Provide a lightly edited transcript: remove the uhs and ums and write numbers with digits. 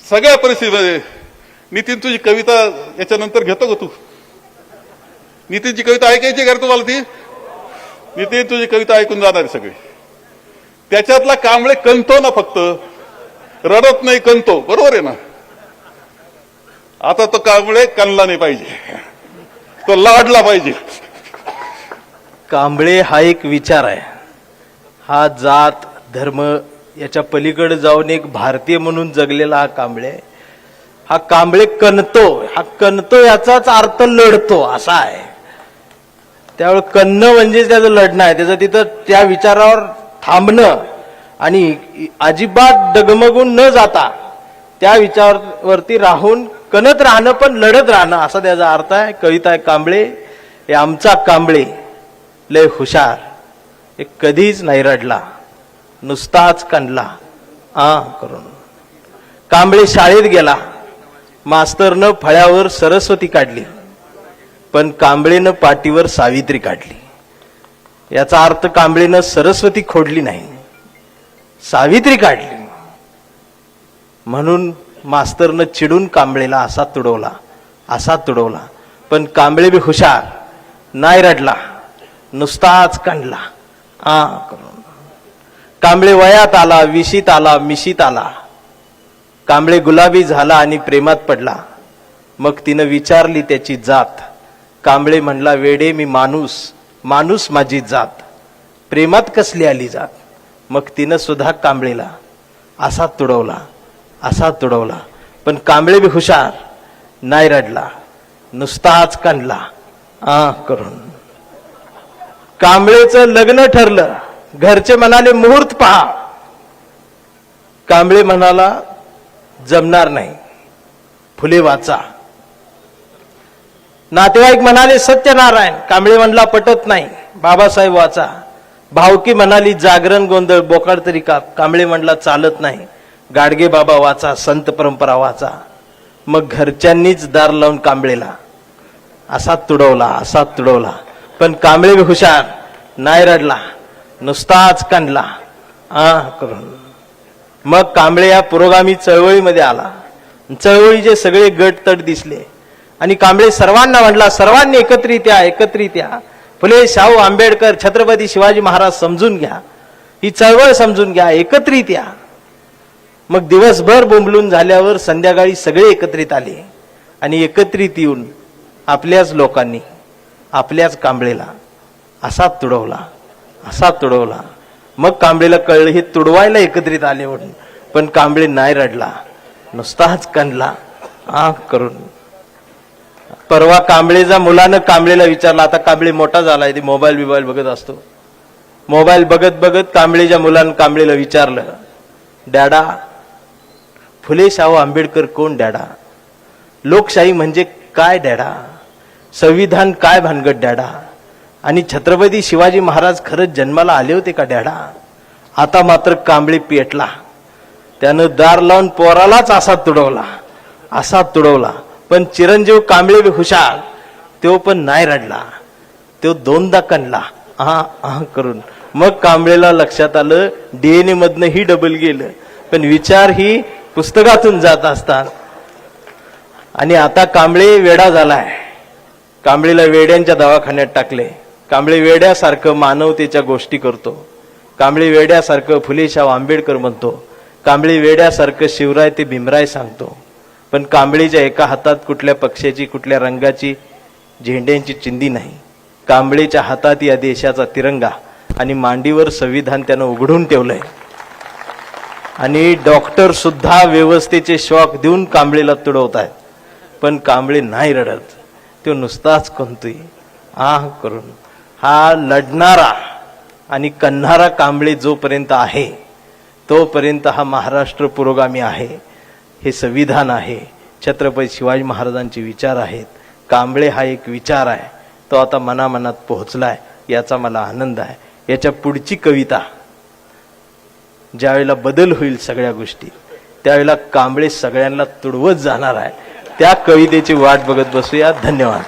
सगळ्या परिस्थितीमध्ये नितीन तुझी कविता याच्यानंतर घेतो का तू? नितीनची कविता ऐकायची का तुम्हाला? ती नितीन तुझी कविता ऐकून जाणार सगळे. त्याच्यातला कांबळे कणतो ना, फक्त रडत नाही, कणतो. बरोबर आहे ना? आता तो कांबळे कणला नाही पाहिजे, तो लाडला पाहिजे. कांबळे हा एक विचार आहे. हा जात धर्म याच्या पलीकडे जाऊन एक भारतीय म्हणून जगलेला हा कांबळे. हा कांबळे कणतो. हा कणतो याचाच अर्थ लढतो असा आहे. त्यावेळी कणणं म्हणजे त्याचं लढणं आहे. त्याचं तिथं त्या विचारावर थांबणं आणि अजिबात डगमगून न जाता त्या विचारावरती राहून कणत राहणं पण लढत राहणं असा त्याचा अर्थ आहे. कविता आहे कांबळे हे आमचा कांबळे लय हुशार, एक कधीच नाही रडला, नुसताच कणला करून. कांबळे शाळेत गेला, मास्तरनं फळ्यावर सरस्वती काढली, पण कांबळेनं पाटीवर सावित्री काढली. याचा अर्थ कांबळेनं सरस्वती खोडली नाही, सावित्री काढली. म्हणून मास्तरनं चिडून कांबळेला असा तुडवला. पण कांबळे बी हुशार, नाही रडला, नुसताच कणला करून. कांबळे वयात आला, विशीत आला, मिशीत आला. कांबळे गुलाबी झाला आणि प्रेमात पडला. मग तिनं विचारली त्याची जात. कांबळे म्हणला, वेडे मी माणूस, माणूस माझी जात, प्रेमात कसली आली जात. मग तिनं सुद्धा कांबळेला असा तुडवला. पण कांबळे बी हुशार, नाही रडला, नुसताच कणला करून. कांबळेचं लग्न ठरलं. घरचे म्हणाले मुहूर्त पहा. कांबळे म्हणाला जमणार नाही, फुले वाचा. नातेवाईक म्हणाले सत्यनारायण. कांबळे म्हणला पटत नाही, बाबासाहेब वाचा. भावकी म्हणाली जागरण गोंधळ, बोकाड तरी का. कांबळे म्हणला चालत नाही, गाडगे बाबा वाचा, संत परंपरा वाचा. मग घरच्यांनीच दार लावून कांबळेला असा तुडवला. पण कांबळे बी हुशार, नाही रडला, नुसताच कणला करून. मग कांबळे या पुरोगामी चळवळीमध्ये आला. चळवळीचे सगळे गट तट दिसले आणि कांबळे सर्वांना म्हणला, सर्वांनी एकत्रित या. फुले, शाहू, आंबेडकर, छत्रपती शिवाजी महाराज समजून घ्या, ही चळवळ समजून घ्या, एकत्रित या. मग दिवसभर बोंबलून झाल्यावर संध्याकाळी सगळे एकत्रित आले आणि एकत्रित येऊन आपल्याच लोकांनी आपल्याच कांबळेला असा तुडवला. मग कांबळेला कळलं हे तुडवायला एकत्रित आले म्हणून. पण कांबळे नाही रडला, नुसताच कणला करून. परवा कांबळेच्या मुलानं कांबळेला विचारला. आता कांबळे मोठा झालाय, ते मोबाईल बघत असतो. मोबाईल बघत कांबळेच्या मुलानं कांबळेला विचारलं, डॅडा, फुले शाहू आंबेडकर कोण डॅडा? लोकशाही म्हणजे काय डॅडा? संविधान काय भानगड डॅडा? आणि छत्रपती शिवाजी महाराज खरंच जन्माला आले होते का डॅडा? आता मात्र कांबळे पेटला. त्यानं दार लावून पोरालाच असा तुडवला. पण चिरंजीव कांबळे बी हुशार, तो पण नाही रडला, तो दोनदा कणला करून. मग कांबळेला लक्षात आलं DNA मधनं ही डबल गेलं, पण विचार ही पुस्तकातून जात असतात. आणि आता कांबळे वेडा झालाय. कांबळेला वेड्यांच्या दवाखान्यात टाकले. कांबळे वेड्यासारखं मानवतेच्या गोष्टी करतो. कांबळे वेड्यासारखं फुले शाहू आंबेडकर म्हणतो. कांबळे वेड्यासारखं शिवराय ते भीमराय सांगतो. पण कांबळेच्या एका हातात कुठल्या पक्षाची, कुठल्या रंगाची, झेंड्यांची चिंधी नाही. कांबळेच्या हातात या देशाचा तिरंगा आणि मांडीवर संविधान त्यानं उघडून ठेवलंय. आणि डॉक्टर सुद्धा व्यवस्थेचे शॉक देऊन कांबळेला तुडवत आहेत. पण कांबळे नाही रडत, तो नुसताच कणतोय करून. हा लढणारा आणि कणणारा कांबळे जोपर्यंत आहे तोपर्यंत हा महाराष्ट्र पुरोगामी आहे. हे संविधान आहे, छत्रपती शिवाजी महाराजांचे विचार आहेत. कांबळे हा एक विचार आहे, तो आता मनामनात पोहोचलाय, याचा मला आनंद आहे. याच्या पुढची कविता ज्यावेळेला बदल होईल सगळ्या गोष्टी, त्यावेळेला कांबळे सगळ्यांना तुडवत जाणार आहे. त्या कवितेची वाट बघत बसूया. धन्यवाद.